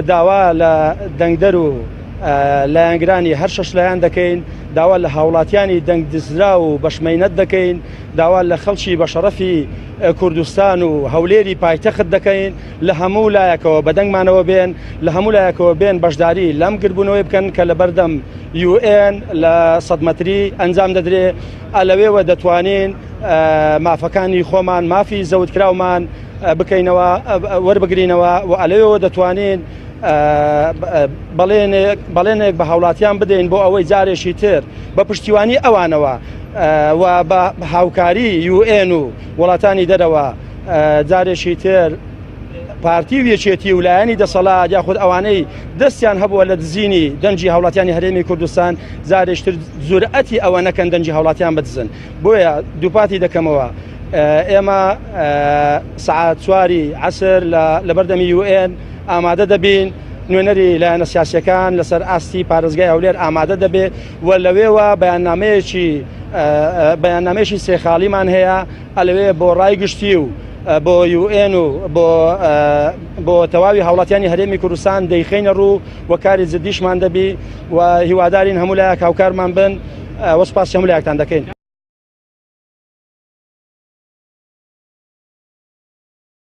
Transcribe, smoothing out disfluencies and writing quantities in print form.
داوا لە دەنگدەر و لایەنگرانی هەر شەش لایەن دەکەین، داوا لە هاوڵاتیانی دەنگدزرا و بەشمەینەت دەکەین، داوا لە خەڵکی بەشەڕەفی کوردستان و هەولێری پایتەخت دەکەین لە هەموو لایەکەوە بەدەنگمانەوە بێن، لە هەموو لایەکەوە بێن بەشداری لەم گربوونەوەی بکەن کە لە بەردەم UN لە 100 مەتری ئەنجام دەدرێ. ئەلەوێوە دەتوانین مافەکانی خۆمان، مافی زەوتکراومان بکەینەوە وەربگرینەوە و ئەلەوێوە دەتوانین بەڵێنێک بە هاوڵاتیان بدەین بۆ ئەوەی جارێکی تر بە پشتیوانی ئەوانەوە و بە هاوکاری UN و وڵاتانی دەرەوە جارێکی تر پارتی و یەکێتی و لایەنی دەسەڵات یاخود ئەوانەی دەستیان هەبووە لە دزینی دەنجی هاوڵاتیانی هەرێمی کوردستان جارێکتر جورئەتی ئەوە نەکەن دەنجی هاوڵاتیان بدزن. بۆیە دووپاتی دەکەمەوە ئێمە سەعات 4 عەسر لە بەردەمی UN ئامادە دەبین، نوێنەری لایەنە سیاسیەکان لەسەر ئاستی پارێزگای هەولێر ئامادە دەبێت و لەوێوە بەیاننامەیەکی سێخاڵیمان هەیە ئەلەوێ بۆ ڕای گشتی و بۆ UN و بۆ تەواوی هاوڵاتیانی هەرێمی کوردستان دەیخینە ڕوو و کاری جدیشمان دەبی و هیوادارین هەموو لایەک هاوکارمان بن. وەسپاسی هەموو لایەکتان دەکەین.